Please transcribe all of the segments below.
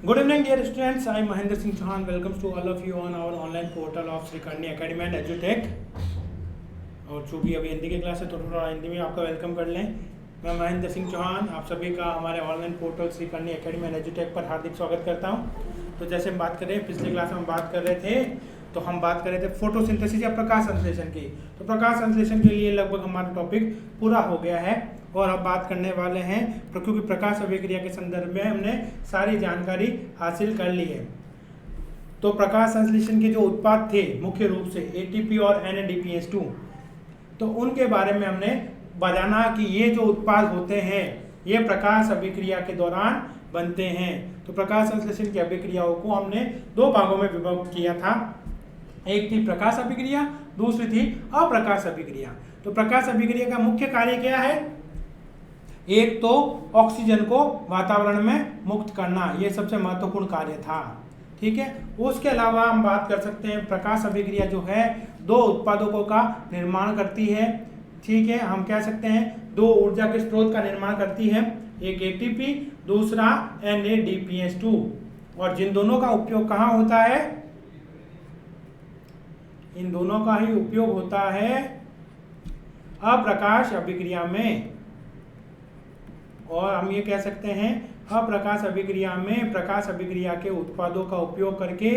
Good evening, dear students. I am Mahendra Singh Chauhan. Welcome to all of you on our online portal of Srikandy Academy and EduTech. और चूँकि अभी हिंदी की class है तो थोड़ा हिंदी में आपका वेलकम कर लें। मैं महेंद्र सिंह चौहान आप सभी का हमारे ऑनलाइन पोर्टल श्रीकंडी एकेडमी एंड एजुटेक पर हार्दिक स्वागत करता हूं। तो जैसे हम बात कर रहे हैं, पिछली क्लास में हम बात कर रहे थे तो हम बात कर रहे थे फोटोसिंथेसिस या प्रकाश संश्लेषण की। तो प्रकाश संश्लेषण के लिए लगभग हमारा टॉपिक पूरा हो गया है और अब बात करने वाले हैं क्योंकि प्रकाश अभिक्रिया के संदर्भ में हमने सारी जानकारी हासिल कर ली है। तो प्रकाश संश्लेषण के जो उत्पाद थे मुख्य रूप से एटीपी और NADPH2, तो उनके बारे में हमने बताना कि ये जो उत्पाद होते हैं ये प्रकाश अभिक्रिया के दौरान बनते हैं। तो प्रकाश संश्लेषण की अभिक्रियाओं को हमने दो भागों में विभक्त किया था, एक थी प्रकाश अभिक्रिया, दूसरी थी अप्रकाश अभिक्रिया। तो प्रकाश अभिक्रिया का मुख्य कार्य क्या है? एक तो ऑक्सीजन को वातावरण में मुक्त करना, ये सबसे महत्वपूर्ण कार्य था। ठीक है, उसके अलावा हम बात कर सकते हैं प्रकाश अभिक्रिया जो है दो उत्पादों का निर्माण करती है। ठीक है, हम कह सकते हैं दो ऊर्जा के स्रोत का निर्माण करती है, एक एटीपी, दूसरा NADPH2। और जिन दोनों का उपयोग कहाँ होता है? इन दोनों का ही उपयोग होता है अप्रकाश अभिक्रिया में। और हम ये कह सकते हैं अप्रकाश अभिक्रिया में प्रकाश अभिक्रिया के उत्पादों का उपयोग करके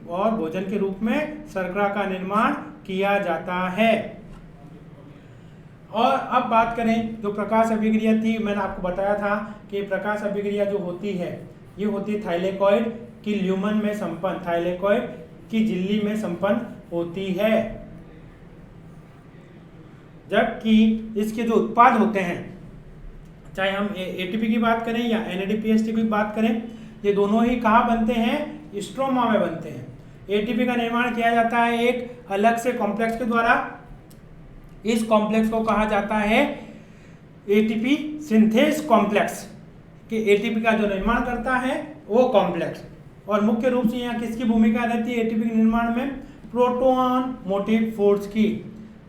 और भोजन के रूप में शर्करा का निर्माण किया जाता है। और अब बात करें जो प्रकाश अभिक्रिया थी, मैंने आपको बताया था कि प्रकाश अभिक्रिया जो होती है ये होती है थाइलेकॉइड की ल्यूमन में संपन्न, थाइलेकॉइड की झिल्ली में संपन्न होती है। जबकि इसके जो उत्पाद होते हैं, चाहे हम एटीपी की बात करें या NADPH2 की बात करें, ये दोनों ही कहाँ बनते हैं? स्ट्रोमा में बनते हैं। एटीपी का निर्माण किया जाता है एक अलग से कॉम्प्लेक्स के द्वारा। इस कॉम्प्लेक्स को कहा जाता है एटीपी सिंथेस कॉम्प्लेक्स, कि एटीपी का जो निर्माण करता है वो कॉम्प्लेक्स। और मुख्य रूप से यहाँ किसकी भूमिका रहती है एटीपी के निर्माण में? प्रोटॉन मोटिव फोर्स की।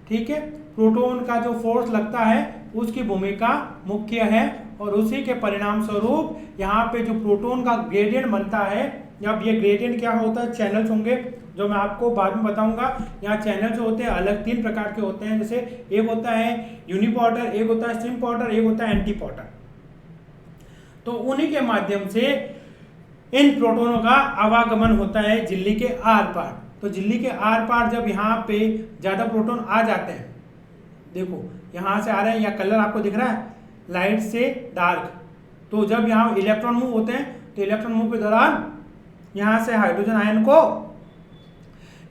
ठीक है, प्रोटॉन का जो फोर्स लगता है उसकी भूमिका मुख्य है और उसी के परिणाम स्वरूप यहाँ पे जो प्रोटॉन का ग्रेडियंट बनता है, अब ये ग्रेडियंट क्या होता है? चैनल्स होंगे जो मैं आपको बाद में बताऊंगा। यहाँ चैनल जो होते हैं अलग तीन प्रकार के होते हैं, जैसे एक होता है यूनिपोर्टर, एक होता है स्ट्रीम पोर्टर, एक होता है एंटीपोर्टर। तो उन्हीं के माध्यम से इन प्रोटोनों का आवागमन होता है झिल्ली के आर पार। तो झिल्ली के आर पार जब यहाँ पे ज्यादा प्रोटोन आ जाते हैं, देखो यहाँ से आ रहे हैं, या कलर आपको दिख रहा है लाइट से डार्क, तो जब यहाँ इलेक्ट्रॉन मूव होते हैं तो इलेक्ट्रॉन मूव के दौरान यहाँ से हाइड्रोजन आयन को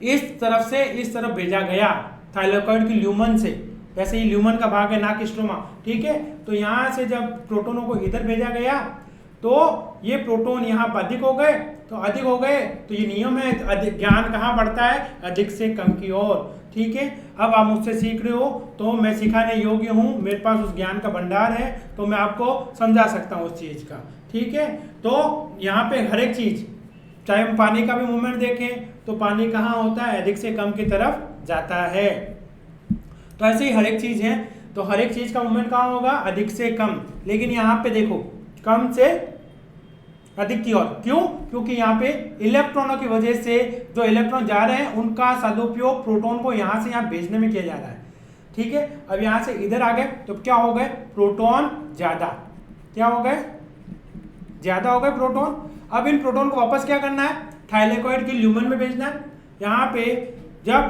इस तरफ से इस तरफ भेजा गया थाइलेकॉइड की ल्यूमन से। वैसे ही ल्यूमन का भाग है ना कि स्ट्रोमा। ठीक है, तो यहाँ से जब प्रोटोनों को इधर भेजा गया तो ये प्रोटोन यहाँ पर अधिक हो गए, तो अधिक हो गए तो ये नियम है अधिक ज्ञान कहाँ बढ़ता है? अधिक से कम की ओर। ठीक है, अब आप मुझसे सीख रहे हो तो मैं सिखाने योग्य हूँ, मेरे पास उस ज्ञान का भंडार है तो मैं आपको समझा सकता हूँ उस चीज़ का। ठीक है, तो यहाँ पे हर एक चीज़, चाहे हम पानी का भी मूवमेंट देखें तो पानी कहाँ होता है? अधिक से कम की तरफ जाता है। तो ऐसे ही हर एक चीज़ है, तो हर एक चीज़ का मूवमेंट कहाँ होगा? अधिक से कम। लेकिन यहाँ पे देखो कम से अधिक की ओर। क्यों? क्योंकि यहाँ पे इलेक्ट्रॉनों की वजह से जो इलेक्ट्रॉन जा रहे हैं उनका सदुपयोग प्रोटॉन को यहाँ से यहाँ भेजने में किया जा रहा है। ठीक है, अब यहाँ से इधर आ गए तो क्या हो गए? प्रोटॉन ज्यादा। क्या हो गए? ज्यादा हो गए प्रोटॉन। अब इन प्रोटॉन को वापस क्या करना है? थाइलेकॉइड की ल्यूमन में भेजना है। यहाँ पे जब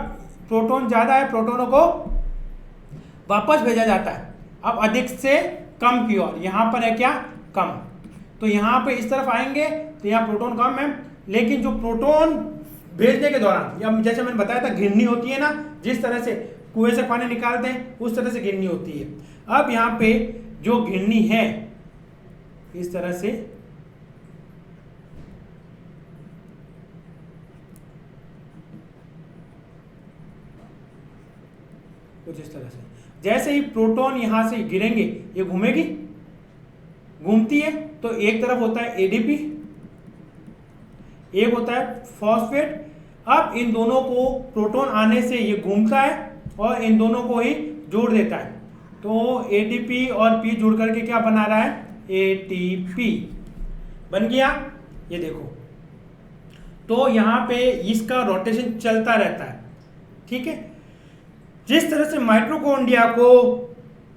प्रोटॉन ज्यादा है प्रोटॉनों को वापस भेजा जाता है अब अधिक से कम की ओर। यहाँ पर है क्या? कम। तो यहाँ पे इस तरफ आएंगे तो यहाँ प्रोटॉन कम है, लेकिन जो प्रोटॉन भेजने के दौरान, या जैसे मैंने बताया था घिरनी होती है ना, जिस तरह से कुएं से पानी निकालते हैं उस तरह से घिरनी होती है। अब यहाँ पे जो घिरनी है इस तरह से कुछ इस तरह से, जैसे ही प्रोटॉन यहाँ से गिरेंगे ये घूमेगी, घूमती है। तो एक तरफ होता है एडीपी, एक होता है फॉस्फेट। अब इन दोनों को प्रोटॉन आने से ये घूमता है और इन दोनों को ही जोड़ देता है। तो एडीपी और पी जुड़ करके क्या बना रहा है? एटीपी बन गया। ये देखो, तो यहाँ पे इसका रोटेशन चलता रहता है, ठीक है। जिस तरह से माइटोकॉन्ड्रिया को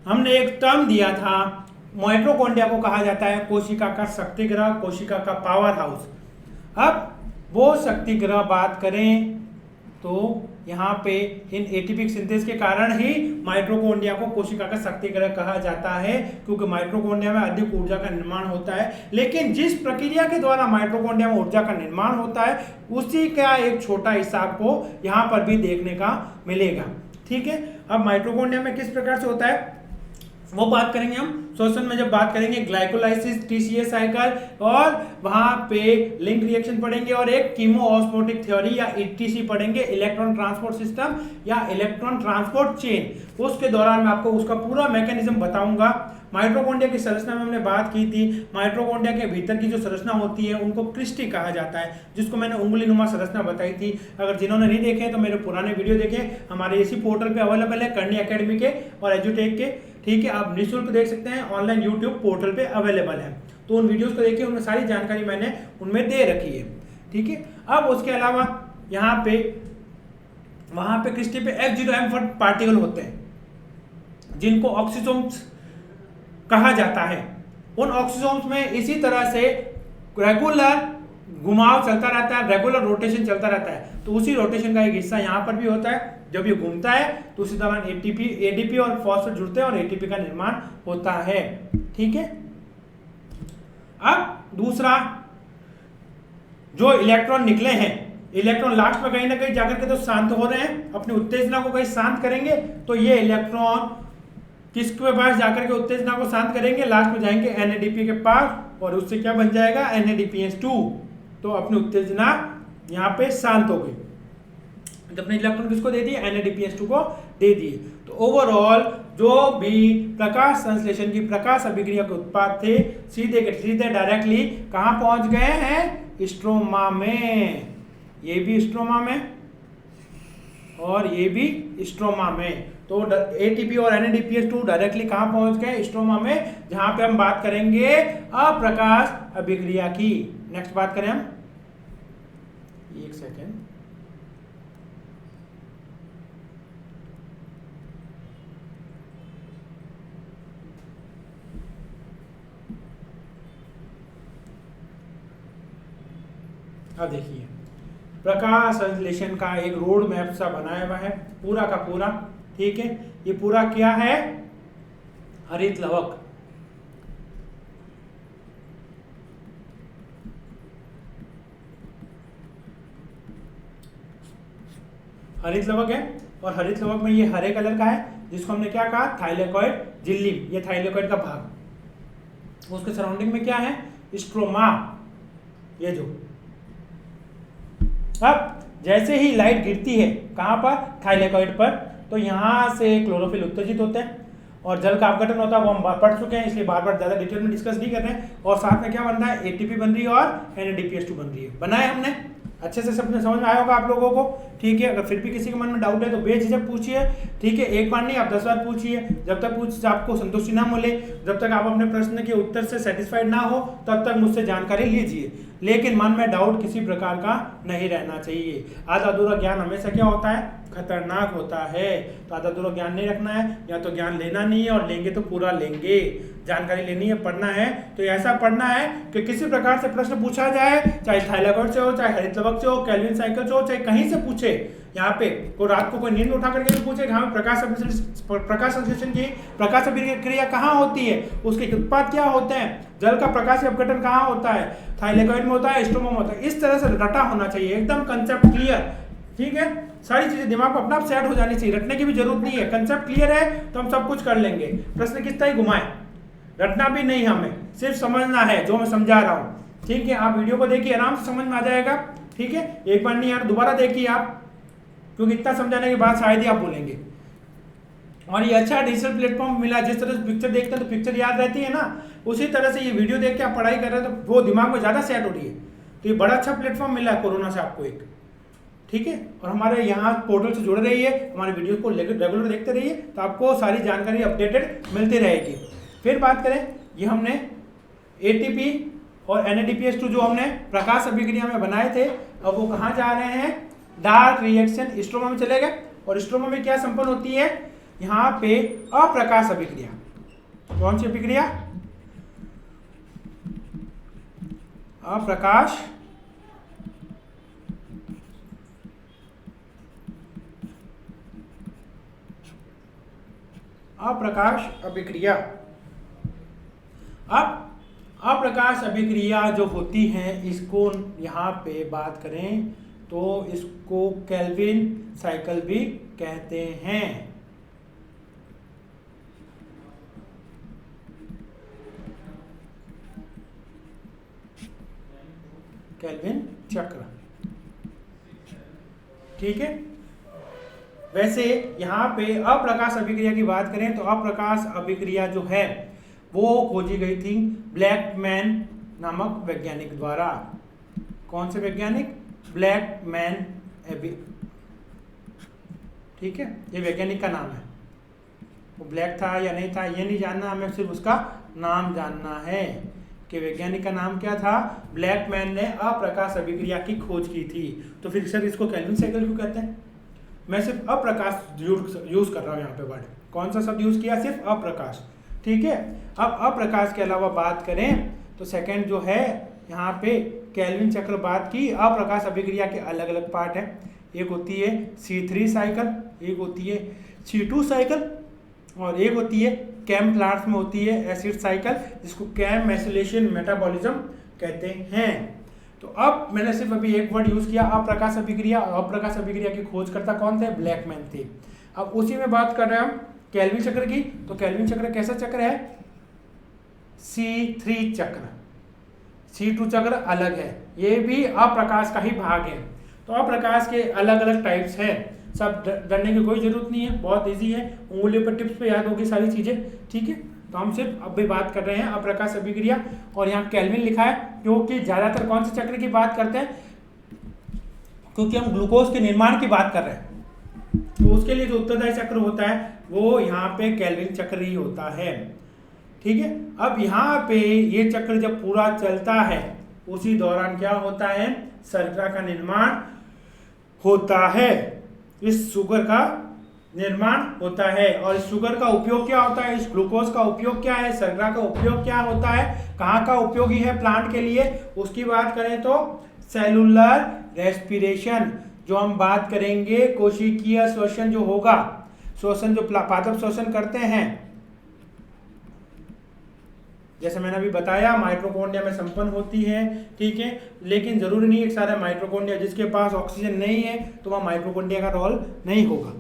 हमने एक टर्म दिया था, माइटोकॉन्ड्रिया को कहा जाता है कोशिका का शक्तिगृह, कोशिका का पावर हाउस। अब वो शक्तिगृह बात करें तो यहाँ पे इन एटीपी सिंथेसिस के कारण ही माइटोकॉन्ड्रिया को कोशिका का शक्तिगृह कहा जाता है, क्योंकि माइटोकॉन्ड्रिया में अधिक ऊर्जा का निर्माण होता है। लेकिन जिस प्रक्रिया के द्वारा माइटोकॉन्ड्रिया में ऊर्जा का निर्माण होता है उसी का एक छोटा हिस्सा आपको यहाँ पर भी देखने का मिलेगा, ठीक है। अब माइटोकॉन्ड्रिया में किस प्रकार से होता है वो बात करेंगे हम श्वसन में, जब बात करेंगे ग्लाइकोलाइसिस, टीसीए साइकिल, और वहां पे लिंक रिएक्शन पढ़ेंगे, और एक कीमोऑस्मोटिक थ्योरी या ईटीसी पढ़ेंगे, इलेक्ट्रॉन ट्रांसपोर्ट सिस्टम या इलेक्ट्रॉन ट्रांसपोर्ट चेन। उसके दौरान मैं आपको उसका पूरा मैकेनिज्म बताऊंगा। माइटोकॉन्ड्रिया की संरचना में हमने बात की थी, माइटोकॉन्ड्रिया के भीतर की जो संरचना होती है उनको क्रिस्टी कहा जाता है, जिसको मैंने उंगलीनुमा संरचना बताई थी। अगर जिन्होंने नहीं देखे तो मेरे पुराने वीडियो देखें, हमारे इसी पोर्टल पे अवेलेबल है, करनी एकेडमी के और एजुटेक के, ठीक है। आप निःशुल्क देख सकते हैं, ऑनलाइन यूट्यूब पोर्टल पे अवेलेबल है, तो उन वीडियोस को देखिए, उनमें सारी जानकारी मैंने उनमें दे रखी है, ठीक है। अब उसके अलावा यहाँ पे वहां पे क्रिस्टी पे F0M पार्टिकल होते हैं जिनको ऑक्सीसोम्स कहा जाता है। उन ऑक्सीसोम्स में इसी तरह से रेगुलर घुमाव चलता रहता है, रेगुलर रोटेशन चलता रहता है, तो उसी रोटेशन का एक हिस्सा यहाँ पर भी होता है। जब ये घूमता है तो उसी दौरान एडीपी और फॉस्फेट जुड़ते हैं और एटीपी का निर्माण होता है, ठीक है। अब दूसरा, जो इलेक्ट्रॉन निकले हैं, इलेक्ट्रॉन लास्ट में कहीं ना कहीं जाकर के तो शांत हो रहे हैं, अपनी उत्तेजना को कहीं शांत करेंगे, तो ये इलेक्ट्रॉन किसके पास जाकर के उत्तेजना को शांत करेंगे, लास्ट में जाएंगे NADP के पास, और उससे क्या बन जाएगा NADPH2, तो अपनी उत्तेजना यहाँ पे शांत हो गई। अपने इलेक्ट्रॉन किसको दे दिए, NADPH2 को दे दिए। तो ओवरऑल जो भी प्रकाश संश्लेषण की प्रकाश अभिक्रिया के उत्पाद थे सीधे के सीधे डायरेक्टली कहाँ पहुंच गए हैं, स्ट्रोमा में। ये भी स्ट्रोमा में और ये भी स्ट्रोमा में। तो एटीपी और NADPH2 डायरेक्टली कहाँ पहुंच गए, स्ट्रोमा में, जहां पे हम बात करेंगे अप्रकाश अभिक्रिया की। नेक्स्ट बात करें हम, एक सेकेंड, अब देखिए प्रकाश संश्लेषण का एक रोड मैप सा बनाया हुआ है पूरा का पूरा, ठीक है। ये पूरा क्या है, हरित लवक, हरित लवक है, और हरित लवक में ये हरे कलर का है, जिसको हमने क्या कहा, थाइलेकॉइड झिल्ली, ये थाइलेकॉइड का भाग। उसके सराउंडिंग में क्या है, स्ट्रोमा, ये जो। अब जैसे ही लाइट गिरती है कहां पर, थाइलेकॉइड पर, तो यहां से क्लोरोफिल उत्तेजित होते हैं और जल का अपघटन होता है, वो हम पढ़ चुके हैं, इसलिए बार बार ज्यादा डिटेल में डिस्कस नहीं कर रहे हैं। और साथ में क्या बन रहा है, एटीपी बन रही है और NADPH2 बन रही है। बनाए हमने, अच्छे से सबने समझ में आया होगा आप लोगों को, ठीक है। अगर फिर भी किसी के मन में डाउट है तो बेझिझक पूछिए, ठीक है। एक बार नहीं, आप 10 बार पूछिए, जब तक आपको संतुष्टि ना मिले, जब तक आप अपने प्रश्न के उत्तर से सेटिस्फाइड ना हो, तब तक मुझसे जानकारी लीजिए। लेकिन मन में डाउट किसी प्रकार का नहीं रहना चाहिए। आधा अधूरा ज्ञान हमेशा क्या होता है, खतरनाक होता है। तो आधा अधूरा ज्ञान नहीं रखना है, या तो ज्ञान लेना नहीं है, और लेंगे तो पूरा लेंगे। जानकारी लेनी है, पढ़ना है तो ऐसा पढ़ना है कि किसी प्रकार से प्रश्न पूछा जाए, चाहे थाइलेकॉइड से हो, चाहे हरित लवक से हो, केल्विन साइकिल से हो, चाहे कहीं से पूछे, यहाँ पे को रात को कोई नींद उठा करके भी पूछे, हाँ प्रकाश संश्लेषण की प्रकाश अभिक्रिया कहाँ होती है, उसके उत्पाद क्या होते हैं, जल का प्रकाश अपघटन कहाँ होता है, थाइलेकॉइड में होता है, स्ट्रोमा में होता है। इस तरह से रटा होना चाहिए, एकदम कंसेप्ट क्लियर, ठीक है। सारी चीजें दिमाग में अपना आप सेट हो जानी चाहिए, रटने की भी जरूरत नहीं है। कंसेप्ट क्लियर है तो हम सब कुछ कर लेंगे। प्रश्न किस तरह घुमाए, रटना भी नहीं, हमें सिर्फ समझना है जो मैं समझा रहा हूँ, ठीक है। आप वीडियो को देखिए, आराम से समझ में आ जाएगा, ठीक है। एक बार नहीं यार, दोबारा देखिए आप, क्योंकि इतना समझाने के बाद शायद ही आप बोलेंगे। और ये अच्छा डिजिटल प्लेटफॉर्म मिला, जिस तरह से पिक्चर देखते हैं तो पिक्चर याद रहती है ना, उसी तरह से ये वीडियो देख के आप पढ़ाई कर रहे हैं तो वो दिमाग में ज्यादा सेट हो रही है। तो ये बड़ा अच्छा प्लेटफॉर्म मिला है कोरोना से आपको एक, ठीक है। और हमारे यहाँ पोर्टल से जुड़े रहिए, हमारे वीडियो को रेगुलर देखते रहिए, तो आपको सारी जानकारी अपडेटेड मिलती रहेगी। फिर बात करें, ये हमने एटीपी और NADPH2 जो हमने प्रकाश अभिक्रिया में बनाए थे, अब वो कहाँ जा रहे हैं? डार्क रिएक्शन स्ट्रोमा में चले गए। और स्ट्रोमा में क्या संपन्न होती है? यहाँ पे अप्रकाश अभिक्रिया। कौन सी अभिक्रिया? अप्रकाश अभिक्रिया। अब अप्रकाश अभिक्रिया जो होती है, इसको यहाँ पे बात करें तो इसको केल्विन साइकिल भी कहते हैं। केल्विन चक्र, ठीक है। वैसे यहाँ पे अप्रकाश अभिक्रिया की बात करें तो अप्रकाश अभिक्रिया जो है वो खोजी गई थी ब्लैकमैन नामक वैज्ञानिक द्वारा। कौन से वैज्ञानिक? ब्लैकमैन, ठीक है, ये वैज्ञानिक का नाम है। वो ब्लैक था या नहीं था ये नहीं जानना, हमें सिर्फ उसका नाम जानना है कि वैज्ञानिक का नाम क्या था। ब्लैकमैन ने अप्रकाश अभिक्रिया की खोज की थी। तो फिर सर इसको केल्विन साइकिल क्यों कहते हैं? मैं सिर्फ अप्रकाश यूज कर रहा हूँ यहाँ पे वर्ड। कौन सा शब्द यूज किया? सिर्फ अप्रकाश, ठीक है। अब अप्रकाश के अलावा बात करें तो सेकंड जो है यहाँ पे केल्विन चक्र बात की। अप्रकाश अभिक्रिया के अलग अलग पार्ट हैं। एक होती है C3 साइकिल, एक होती है C2 साइकिल, और एक होती है कैम प्लांट्स में होती है एसिड साइकिल, जिसको कैम मेथिलेशन मेटाबॉलिज्म कहते हैं। तो अब मैंने सिर्फ अभी एक वर्ड यूज किया, अप्रकाश अभिक्रिया। अप्रकाश अभिक्रिया की खोजकर्ता कौन थे? ब्लैकमैन थे। अब उसी में बात कर रहे हैं हम केल्विन चक्र की। तो केल्विन चक्र कैसा चक्र है? C3 चक्र। C2 चक्र अलग है, ये भी अप्रकाश का ही भाग है। तो अप्रकाश के अलग अलग टाइप्स हैं। सब डरने की कोई जरूरत नहीं है, बहुत इजी है, उंगली पर टिप्स पे याद होगी सारी चीजें, ठीक है। तो हम सिर्फ अभी बात कर रहे हैं अप्रकाश अभिक्रिया, और यहाँ केल्विन लिखा है क्योंकि ज्यादातर कौन से चक्र की बात करते हैं? क्योंकि हम ग्लूकोज के निर्माण की बात कर रहे हैं, तो उसके लिए जो उत्तरदायी चक्र होता है वो यहाँ पे केल्विन चक्र ही होता है, ठीक है। अब यहाँ पे ये चक्र जब पूरा चलता है उसी दौरान क्या होता है? शर्करा का निर्माण होता है, इस शुगर का निर्माण होता है। और इस शुगर का उपयोग क्या होता है? इस ग्लूकोज का उपयोग क्या है? शर्करा का उपयोग क्या होता है? कहाँ का उपयोगी है प्लांट के लिए? उसकी बात करें तो सेलुलर रेस्पिरेशन, जो हम बात करेंगे कोशिकीय श्वसन जो होगा, श्वसन जो पादप श्वसन करते हैं, जैसे मैंने अभी बताया माइटोकॉन्ड्रिया में संपन्न होती है, ठीक है। लेकिन जरूरी नहीं है कि सारा माइटोकॉन्ड्रिया जिसके पास ऑक्सीजन नहीं है तो वह माइटोकॉन्ड्रिया का रोल नहीं होगा।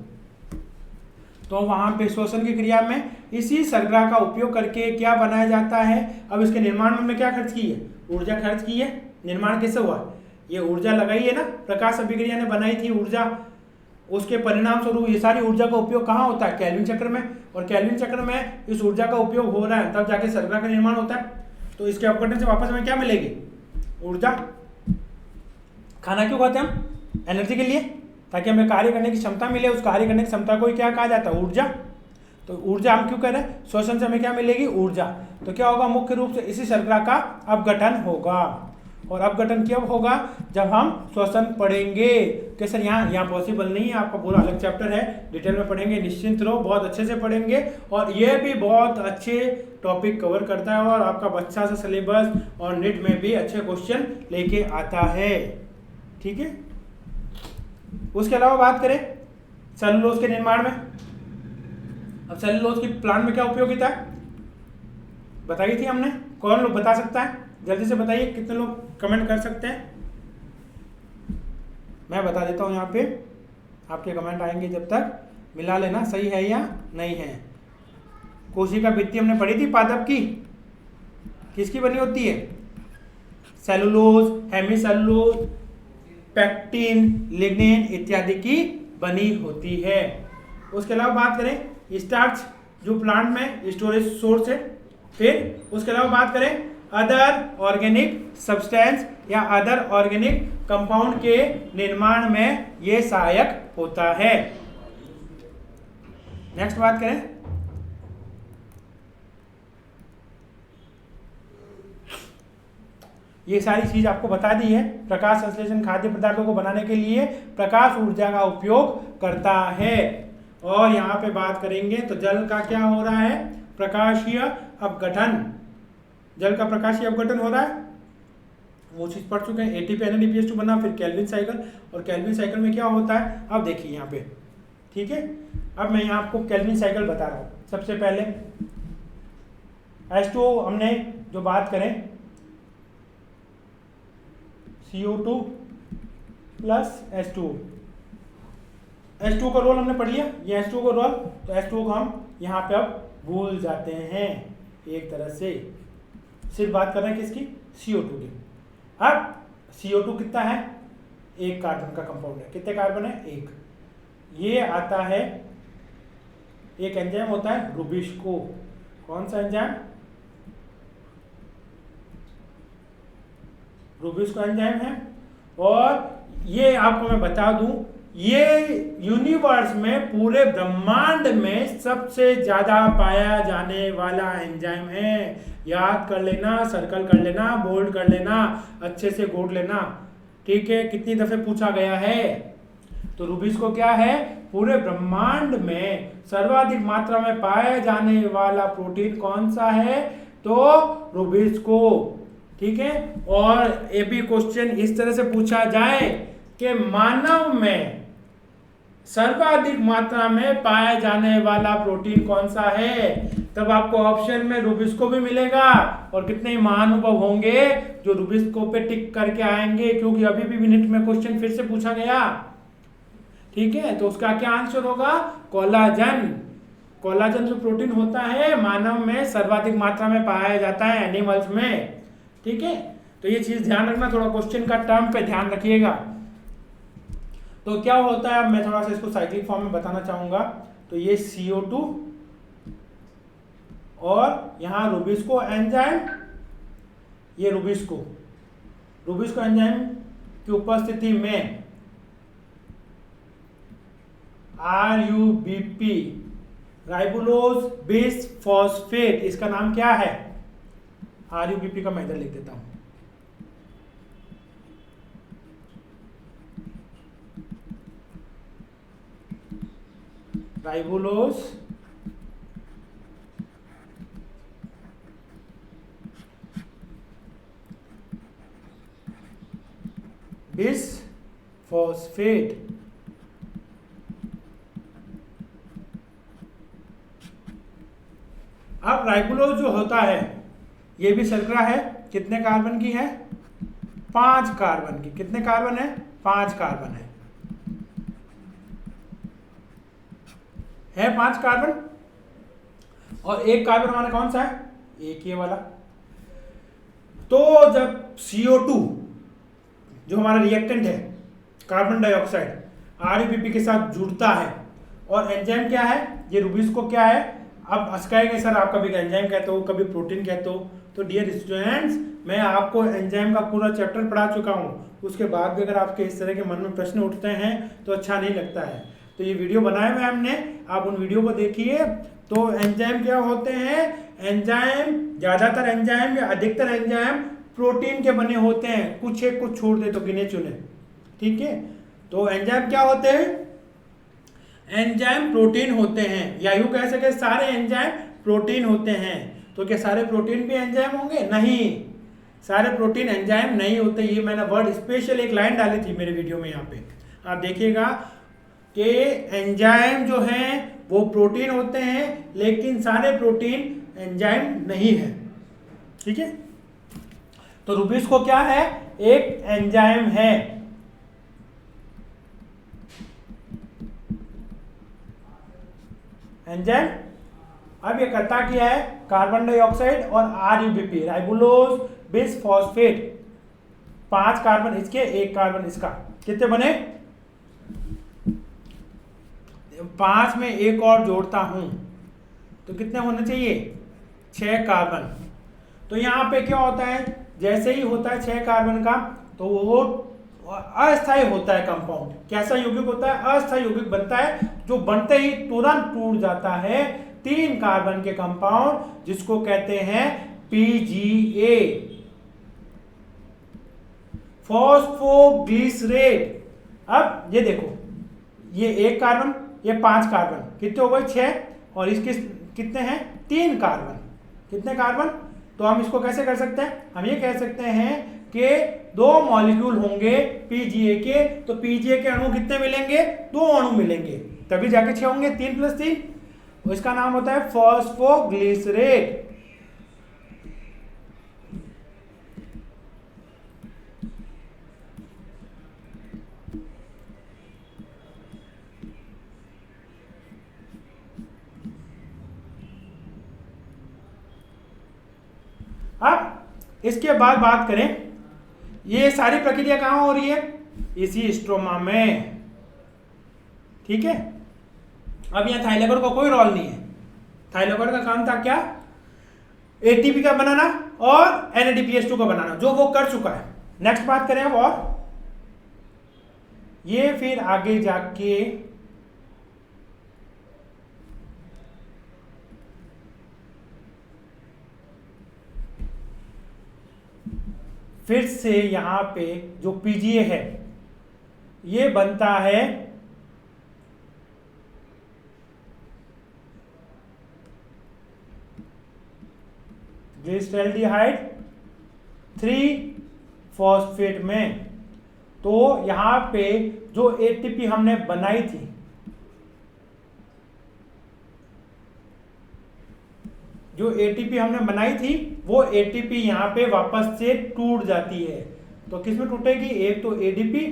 तो वहां पे श्वसन की क्रिया में इसी शर्करा का उपयोग करके क्या बनाया जाता है? अब इसके निर्माण में हमने क्या खर्च की है? ऊर्जा खर्च की है। निर्माण कैसे हुआ? ये ऊर्जा लगाई है ना, प्रकाश अभिक्रिया ने बनाई थी ऊर्जा, उसके परिणाम स्वरूप ये सारी ऊर्जा का उपयोग कहाँ होता है? केल्विन चक्र में। और केल्विन चक्र में इस ऊर्जा का उपयोग हो रहा है तब जाके शर्करा का निर्माण होता है। तो इसके अपघटन से वापस हमें क्या मिलेगी? ऊर्जा। खाना क्यों खाते हैं हम? एनर्जी के लिए, ताकि हमें कार्य करने की क्षमता मिले। उस कार्य करने की क्षमता को क्या कहा जाता है? ऊर्जा। तो ऊर्जा हम क्यों कर रहे हैं? श्वसन से हमें क्या मिलेगी? ऊर्जा। तो क्या होगा? मुख्य रूप से इसी शर्करा का अपघटन होगा। और अपघटन कब होगा? जब हम श्वसन पढ़ेंगे। कि सर यहाँ पॉसिबल नहीं है, आपका पूरा अलग चैप्टर है, डिटेल में पढ़ेंगे, निश्चिंत रहो, बहुत अच्छे से पढ़ेंगे। और ये भी बहुत अच्छे टॉपिक कवर करता है और आपका अच्छा सा सिलेबस और नीट में भी अच्छे क्वेश्चन लेके आता है, ठीक है। उसके अलावा बात करें सेलुलोज के निर्माण में। अब सेलुलोज की प्लांट में क्या उपयोगिता है बताई थी हमने? कौन लोग बता सकता है? जल्दी से बताइए, कितने लोग कमेंट कर सकते हैं? मैं बता देता हूँ यहाँ पे, आपके कमेंट आएंगे जब तक मिला लेना सही है या नहीं है। कोशिका भित्ति हमने पढ़ी थी पादप की, किसकी बनी होती है? सेलुलोज, हेमीसेलुलोज, पेक्टिन, लिग्निन इत्यादि की बनी होती है। उसके अलावा बात करें स्टार्च जो प्लांट में स्टोरेज सोर्स है। फिर उसके अलावा बात करें अदर ऑर्गेनिक सब्सटेंस या अदर ऑर्गेनिक कंपाउंड के निर्माण में ये सहायक होता है। नेक्स्ट बात करें ये सारी चीज आपको बता दी है। प्रकाश संश्लेषण खाद्य पदार्थों को बनाने के लिए प्रकाश ऊर्जा का उपयोग करता है। और यहाँ पे बात करेंगे तो जल का क्या हो रहा है, प्रकाशीय अपघटन, जल का प्रकाशीय अपघटन हो रहा है, वो चीज पढ़ चुके हैं। एटीपी NADPH2 बना, फिर केल्विन साइकिल, और केल्विन साइकिल में क्या होता है अब देखिए यहाँ पे, ठीक है। अब मैं यहाँ आपको केल्विन साइकिल बता रहा हूँ। सबसे पहले H2O हमने जो बात करें CO2 प्लस H2O, H2O का रोल हमने पढ़ लिया, ये H2O का रोल, तो H2O को हम यहाँ पे अब भूल जाते हैं एक तरह से। सिर्फ बात कर रहे हैं किसकी, CO2 की। अब CO2 कितना है, एक कार्बन का कंपाउंड है, कितने कार्बन है, एक। ये आता है, एक एंजाइम होता है रुबिस्को। कौन सा एंजाइम, रुबिस्को एंजाइम है। और ये आपको मैं बता दूं, ये यूनिवर्स में, पूरे ब्रह्मांड में सबसे ज्यादा पाया जाने वाला एंजाइम है। याद कर लेना, सर्कल कर लेना, बोल्ड कर लेना, अच्छे से गोद लेना, ठीक है। कितनी दफे पूछा गया है, तो रुबिस्को क्या है, पूरे ब्रह्मांड में सर्वाधिक मात्रा में पाया जाने वाला प्रोटीन कौन सा है, तो रुबिस्को, ठीक है। और ये भी क्वेश्चन इस तरह से पूछा जाए कि मानव में सर्वाधिक मात्रा में पाया जाने वाला प्रोटीन कौन सा है, तब आपको ऑप्शन में रुबिस्को भी मिलेगा। और कितने महानुभव होंगे जो रुबिस्को पे टिक करके आएंगे, क्योंकि अभी भी मिनट में क्वेश्चन फिर से पूछा गया, ठीक है। तो उसका क्या आंसर होगा, कोलाजन। कोलाजन जो प्रोटीन होता है मानव में सर्वाधिक मात्रा में पाया जाता है, एनिमल्स में, ठीक है। तो ये चीज ध्यान रखना, थोड़ा क्वेश्चन का टर्म पे ध्यान रखिएगा। तो क्या होता है, अब मैं थोड़ा सा इसको साइक्लिक फॉर्म में बताना चाहूंगा। तो ये CO2 और यहाँ रुबिस्को एंजाइम, ये रुबिस्को एंजाइम की उपस्थिति में RUBP, राइबोलोज बेस फॉस्फेट, इसका नाम क्या है, RUBP का मैं इधर लिख देता हूं, राइबोलोज बिस फॉस्फेट। अब राइबोलोज जो होता है ये भी शर्करा है, कितने कार्बन की है, 5 कार्बन की। कितने कार्बन है, 5 कार्बन है 5 कार्बन। और एक कार्बन हमारा कौन सा है, एक ये वाला। तो जब CO2 जो हमारा रिएक्टेंट है, कार्बन डाइऑक्साइड, RUBP के साथ जुड़ता है, और एंजाइम क्या है, ये रुबिस्को क्या है। अब अस्काएंगे सर आप कभी एंजाइम कहते हो, कभी प्रोटीन कहते हो, तो डियर स्टूडेंट्स मैं आपको एंजाइम का पूरा चैप्टर पढ़ा चुका हूँ। उसके बाद भी अगर आपके इस तरह के मन में प्रश्न उठते हैं तो अच्छा नहीं लगता है। तो ये वीडियो बनाए हुए हमने, आप उन वीडियो को देखिए। तो एंजाइम क्या होते हैं, एंजाइम, ज्यादातर एंजाइम या अधिकतर एंजाइम प्रोटीन के बने होते हैं, कुछ एक कुछ छोड़ दे तो गिने चुने, ठीक है। तो एंजाइम क्या होते हैं, एंजाइम प्रोटीन होते हैं, या यूं कह सके सारे एंजाइम प्रोटीन होते हैं। तो क्या सारे प्रोटीन भी एंजाइम होंगे, नहीं, सारे प्रोटीन एंजाइम नहीं होते। ये मैंने वर्ड स्पेशल एक लाइन डाली थी मेरे वीडियो में, यहाँ पे आप देखिएगा कि एंजाइम जो हैं वो प्रोटीन होते हैं, लेकिन सारे प्रोटीन एंजाइम नहीं है, ठीक है। तो रुबिस्को क्या है, एक एंजाइम है। एंजाइम अब ये करता क्या है, कार्बन डाइऑक्साइड और RUBP, राइबोलोज बिस फॉस्फेट, 5 कार्बन इसके, 1 कार्बन इसका, कितने बने, 5 में एक और जोड़ता हूं तो कितने होने चाहिए, 6 कार्बन। तो यहाँ पे क्या होता है, जैसे ही होता है 6 कार्बन का, तो वो अस्थायी होता है कंपाउंड। कैसा यौगिक होता है, अस्थायी यौगिक बनता है, जो बनते ही तुरंत टूट जाता है 3 कार्बन के कंपाउंड, जिसको कहते हैं PGA। फॉस्फोग्लिसरेट। अब ये देखो, ये 1 कार्बन, ये 5 कार्बन, कितने हो गए 6, और इसके कितने हैं 3 कार्बन। कितने कार्बन? तो हम इसको कैसे कर सकते हैं, हम ये कह सकते हैं कि 2 मॉलिक्यूल होंगे पीजीए के, तो पीजीए के अणु कितने मिलेंगे, 2 अणु मिलेंगे, तभी जाके 6 होंगे, 3 + 3। इसका नाम होता है फॉस्फोग्लिसरेट। अब इसके बाद बात करें, ये सारी प्रक्रिया कहां हो रही है, इसी स्ट्रोमा में, ठीक है। अब यहां थाइलेकोइड का कोई रोल नहीं है। थाइलेकोइड का काम था क्या, एटीपी का बनाना और NADPH2 का बनाना, जो वो कर चुका है। नेक्स्ट बात करें अब, और ये फिर आगे जाके फिर से यहां पे जो पीजीए है ये बनता है ग्लिसरॉल्डिहाइड 3-फॉस्फेट में। तो यहां पे जो एटीपी हमने बनाई थी, जो एटीपी हमने बनाई थी, वो एटीपी यहां पे वापस से टूट जाती है। तो किस में टूटेगी, एक तो एडीपी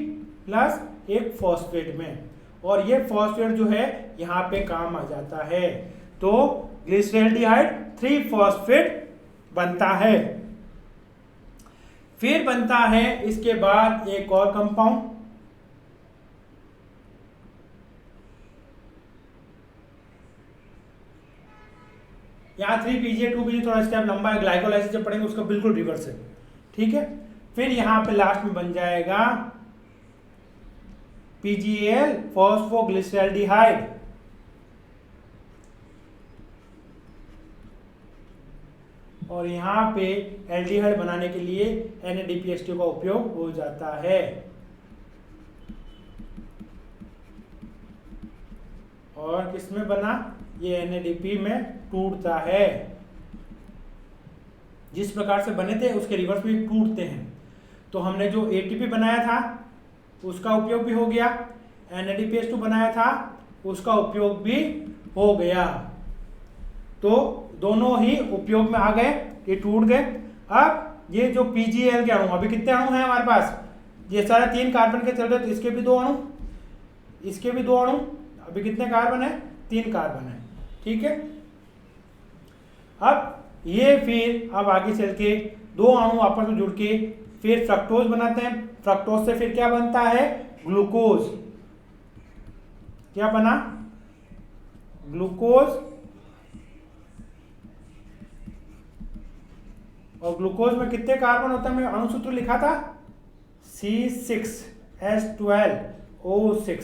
प्लस एक फॉस्फेट में, और ये फॉस्फेट जो है यहां पे काम आ जाता है। तो ग्लिसरॉल्डिहाइड 3-फॉस्फेट बनता है। फिर बनता है इसके बाद एक और कंपाउंड, यहाँ 3PGA 2PGA थोड़ा स्टेप लंबा है, ग्लाइकोलाइसिस जब पढ़ेंगे उसका बिल्कुल रिवर्स है, ठीक है। फिर यहाँ पे लास्ट में बन जाएगा PGAL फॉस्फोग्लिसरॉल्डिहाइड, और यहाँ पे एल्डिहाइड बनाने के लिए NADPH2 का उपयोग हो जाता है। और किसमें बना, ये NADP में टूटता है। जिस प्रकार से बने थे उसके रिवर्स में टूटते हैं। तो हमने जो ATP बनाया था उसका उपयोग भी हो गया, NADPH2 बनाया था उसका उपयोग भी हो गया। तो दोनों ही उपयोग में आ गए, ये टूट गए। अब ये जो PGAL के अणु, अभी कितने अणु हैं हमारे पास, ये सारे 3 कार्बन के चल रहे, तो इसके भी 2 अणु, इसके भी 2 अणु, अभी कितने कार्बन है, 3 कार्बन है, ठीक है। अब ये फिर अब आगे चल के 2 अणु आपस में जुड़ के फिर फ्रक्टोज बनाते हैं। फ्रक्टोज से फिर क्या बनता है, ग्लूकोज। क्या बना, ग्लूकोज। और ग्लूकोज में कितने कार्बन होते हैं, मैं अणुसूत्र लिखा था C6H12O6।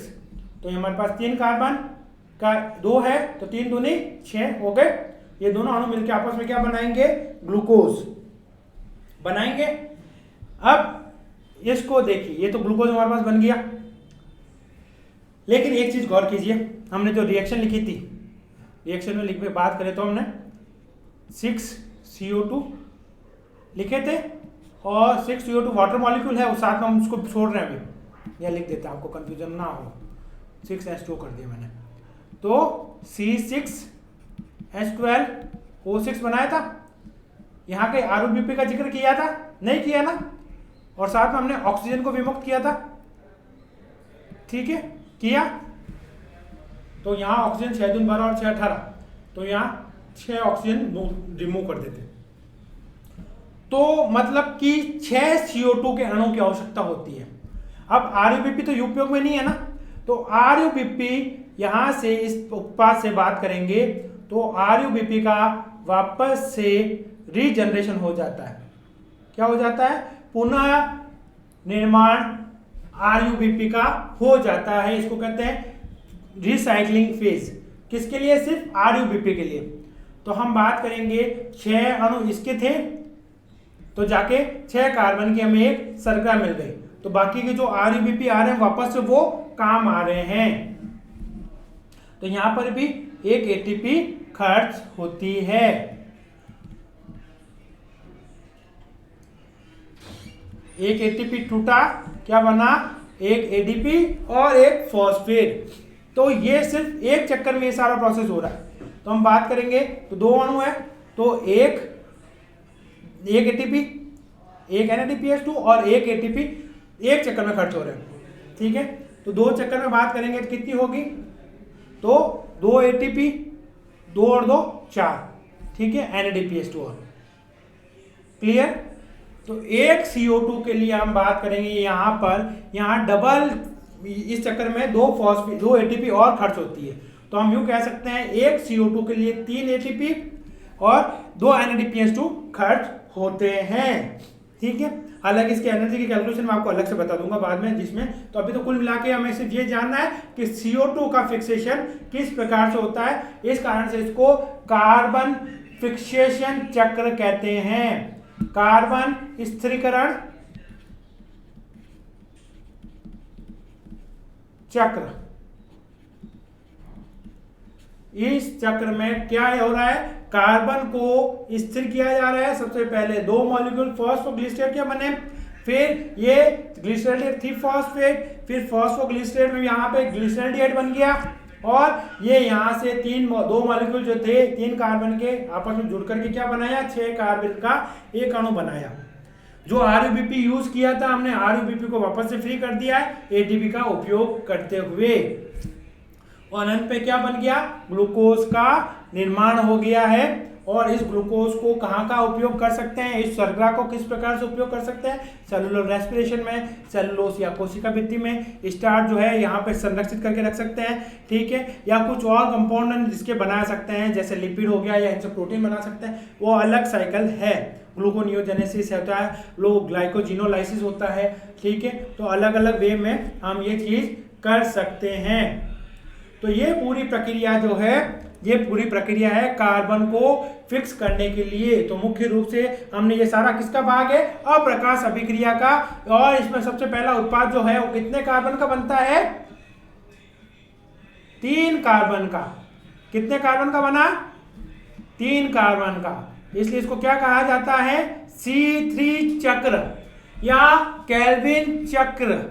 तो हमारे पास 3 कार्बन का 2 है, तो 3 दूनी 6 हो गए। ये दोनों अणु मिलकर आपस में क्या बनाएंगे, ग्लूकोज बनाएंगे। अब इसको देखिए, ये तो ग्लूकोज हमारे पास बन गया, लेकिन एक चीज गौर कीजिए, हमने जो रिएक्शन लिखी थी, रिएक्शन में लिख बात करें तो हमने 6CO2 लिखे थे, और 6CO2 वाटर मॉलिक्यूल है, उस साथ में हम उसको छोड़ रहे हैं। अभी यह लिख देते हैं आपको कंफ्यूजन ना हो, 6H2 कर दिया मैंने। तो C6H12O6 बनाया था, यहाँ के RUBP का जिक्र किया था, नहीं किया ना, और साथ में हमने ऑक्सीजन को विमुक्त किया था, ठीक है, किया। तो यहाँ ऑक्सीजन 6 दूनी 12 और 6 18, तो यहाँ 6 ऑक्सीजन रिमूव कर देते। तो मतलब कि 6 CO2 के अणु की आवश्यकता होती है। अब RUBP तो उपयोग में नहीं है ना, तो RUBP यहां से इस उत्पाद से बात करेंगे तो RUBP का वापस से रीजनरेशन हो जाता है। क्या हो जाता है, पुनः निर्माण RUBP का हो जाता है। इसको कहते हैं रिसाइकलिंग फेज। किसके लिए, सिर्फ RUBP के लिए। तो हम बात करेंगे 6 अणु इसके थे, तो जाके 6 कार्बन की हमें एक शर्करा मिल गई। तो बाकी के जो RuBP आ रहे हैं वापस से वो काम आ रहे हैं। तो यहां पर भी एक ATP खर्च होती है। एक ATP टूटा, क्या बना? एक ADP और एक फॉस्फेट। तो ये सिर्फ एक चक्कर में ये सारा प्रोसेस हो रहा है। तो हम बात करेंगे तो 2 अणु है, तो एक ATP, एक NADPH2 और एक ATP एक चक्कर में खर्च हो रहे हैं। ठीक है, तो 2 चक्कर में बात करेंगे तो कितनी होगी? तो 2 ATP, 2 और 2 4, ठीक है, NADPH2 और। क्लियर? तो एक CO2 के लिए हम बात करेंगे यहाँ डबल, इस चक्कर में 2 ATP और खर्च होती है। तो हम यूं कह सकते हैं एक CO2 के लिए 3 ATP और 2 NADPH2 खर्च होते हैं। ठीक है, हालांकि इसके एनर्जी की कैलकुलेशन मैं आपको अलग से बता दूंगा बाद में, जिसमें तो अभी तो कुल मिला के हमें सिर्फ ये जानना है कि CO2 का फिक्सेशन किस प्रकार से होता है। इस कारण से इसको कार्बन फिक्सेशन चक्र कहते हैं। कार्बन स्थिरीकरण चक्र। इस चक्र में क्या हो रहा है? कार्बन को स्थिर किया जा रहा है। सबसे पहले 2 मॉलिक्यूल फॉस्फोग्लिसरेट के बने, फिर ये ग्लिसरॉल्डिहाइड 3 फॉस्फेट, फिर फॉस्फोग्लिसरेट में यहाँ पे ग्लिसरॉल्डिहाइड बन गया और ये यहाँ से 2 मॉलिक्यूल जो थे 3 कार्बन के आपस में जुड़ करके क्या बनाया? 6 कार्बन का एक अणु बनाया। जो RuBP यूज किया था हमने, RuBP को वापस से फ्री कर दिया है ATP का उपयोग करते हुए। और अंत पे क्या बन गया? ग्लूकोज का निर्माण हो गया है। और इस ग्लूकोज को कहाँ का उपयोग कर सकते हैं? इस शर्करा को किस प्रकार से उपयोग कर सकते हैं? सेलुलर रेस्पिरेशन में, सेलुलोज या कोशिका भित्ति में स्टार्च जो है यहाँ पे संरक्षित करके रख सकते हैं। ठीक है, या कुछ और कंपाउंड जिसके बना सकते हैं, जैसे लिपिड हो गया या इनसे प्रोटीन बना सकते हैं, वो अलग साइकिल है। ग्लूकोनियोजेनेसिस होता है, ग्लाइकोजिनोलाइसिस होता है। ठीक है, तो अलग अलग वे में हम ये चीज कर सकते हैं। तो ये पूरी प्रक्रिया जो है, ये पूरी प्रक्रिया है कार्बन को फिक्स करने के लिए। तो मुख्य रूप से हमने ये सारा किसका भाग है? अप्रकाश अभिक्रिया का। और इसमें सबसे पहला उत्पाद जो है वो कितने कार्बन का बनता है? 3 कार्बन का। कितने कार्बन का बना? 3 कार्बन का। इसलिए इसको क्या कहा जाता है? C3 चक्र या केल्विन चक्र।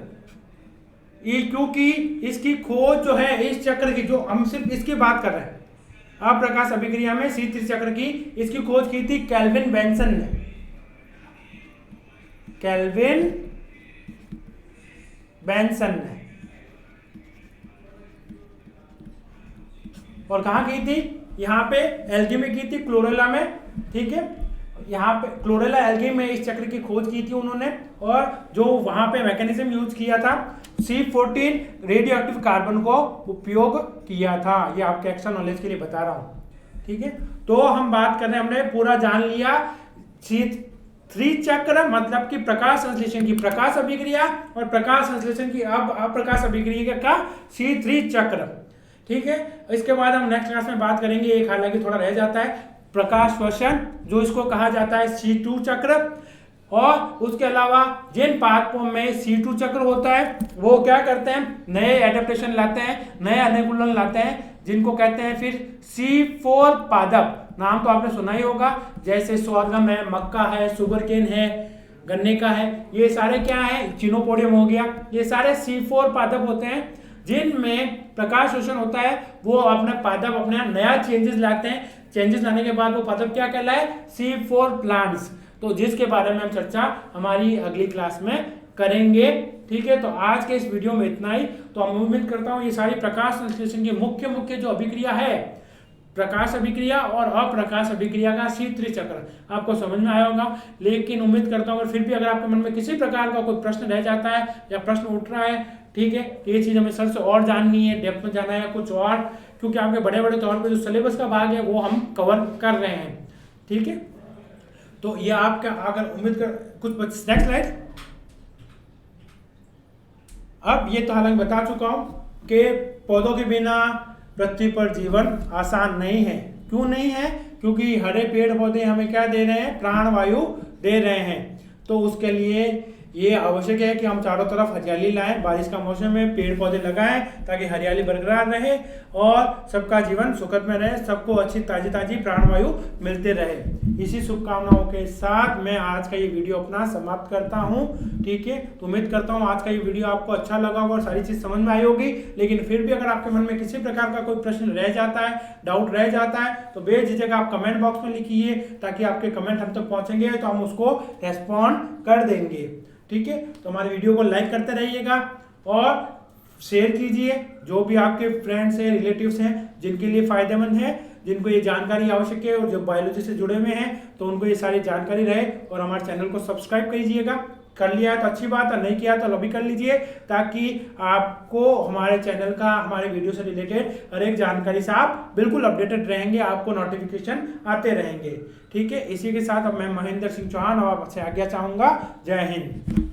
क्योंकि इसकी खोज जो है इस चक्र की, जो हम सिर्फ इसकी बात कर रहे हैं, अप्रकाश अभिक्रिया में C3 चक्र की, इसकी खोज की थी केल्विन बेंसन ने। केल्विन बेंसन ने। और कहां की थी? यहां पे एल्गी में की थी, क्लोरेला में। ठीक है, यहाँ पे क्लोरेला एल्गी में इस चक्र की खोज की थी उन्होंने। और जो वहां पे मैकेनिज्म यूज किया था, C14 रेडियो एक्टिव कार्बन को उपयोग किया था। ये आपके एक्स्ट्रा नॉलेज के लिए बता रहा हूं। ठीक है, तो हम बात कर रहे हैं, हमने पूरा जान लिया C3 चक्र मतलब कि प्रकाश संश्लेषण की प्रकाश अभिक्रिया और प्रकाश संश्लेषण की अब अप्रकाश अभिक्रिया का C3 चक्र। ठीक है, इसके बाद हम नेक्स्ट क्लास में बात करेंगे, एक हालांकि थोड़ा रह जाता है, प्रकाश श्वसन, जो इसको कहा जाता है C2 चक्र। और उसके अलावा जिन पादपों में C2 चक्र होता है वो क्या करते हैं? नए एडेप्टेशन लाते हैं, नए अनुकूलन लाते हैं, जिनको कहते हैं फिर C4 पादप। नाम तो आपने सुना ही होगा, जैसे सोरगम है, मक्का है, सुगरकेन है, गन्ने का है, ये सारे क्या है? चिनोपोडियम हो गया। ये सारे C4 पादप होते हैं जिनमें प्रकाश शोषण होता है। वो अपने पादप अपने नया चेंजेस लाते हैं। चेंजेस लाने के बाद वो पादप क्या कहलाए? C4 plants. तो जिसके बारे में हम चर्चा हमारी अगली क्लास में करेंगे। ठीक है, तो आज के इस वीडियो में इतना ही। तो हम उम्मीद करता हूँ ये सारी प्रकाश संश्लेषण की मुख्य जो अभिक्रिया है, प्रकाश अभिक्रिया और अप्रकाश अभिक्रिया का C3 चक्र आपको समझ में आया होगा। लेकिन उम्मीद करता हूँ फिर भी अगर आपके मन में किसी प्रकार का कोई प्रश्न रह जाता है या प्रश्न उठ रहा है, ठीक है, ये चीज़ हमें सर से और जाननी है, डेप्थ में जाना है कुछ और, क्योंकि आपके बड़े बड़े तौर पे जो सिलेबस का भाग है वो हम कवर कर रहे हैं। ठीक है, तो ये आपका अगर उम्मीद कर कुछ नेक्स्ट स्लाइड। अब ये तो हालांकि बता चुका हूं कि पौधों के बिना पृथ्वी पर जीवन आसान नहीं है। क्यों नहीं है? क्योंकि हरे पेड़ पौधे हमें क्या दे रहे हैं, प्राणवायु दे रहे हैं। तो उसके लिए ये आवश्यक है कि हम चारों तरफ हरियाली लाएं, बारिश का मौसम में पेड़ पौधे लगाएं ताकि हरियाली बरकरार रहे और सबका जीवन सुखद में रहे, सबको अच्छी ताजी ताजी प्राणवायु मिलते रहे। इसी शुभकामनाओं के साथ मैं आज का ये वीडियो अपना समाप्त करता हूँ। ठीक है, तो उम्मीद करता हूँ आज का ये वीडियो आपको अच्छा लगा होगा और सारी चीज समझ में आई होगी। लेकिन फिर भी अगर आपके मन में किसी प्रकार का कोई प्रश्न रह जाता है, डाउट रह जाता है, तो बेझिझक आप कमेंट बॉक्स में लिखिए ताकि आपके कमेंट हम तक पहुंचेंगे तो हम उसको रेस्पॉन्ड कर देंगे। ठीक है, तो हमारे वीडियो को लाइक करते रहिएगा और शेयर कीजिए। जो भी आपके फ्रेंड्स हैं, रिलेटिव्स हैं, जिनके लिए फायदेमंद है, जिनको ये जानकारी आवश्यक है और जो बायोलॉजी से जुड़े हुए हैं, तो उनको ये सारी जानकारी रहे। और हमारे चैनल को सब्सक्राइब कीजिएगा। कर लिया है तो अच्छी बात है, नहीं किया तो अभी कर लीजिए ताकि आपको हमारे चैनल का, हमारे वीडियो से रिलेटेड हर एक जानकारी से आप बिल्कुल अपडेटेड रहेंगे, आपको नोटिफिकेशन आते रहेंगे। ठीक है, इसी के साथ अब मैं महेंद्र सिंह चौहान अब आपसे आज्ञा चाहूंगा। जय हिंद।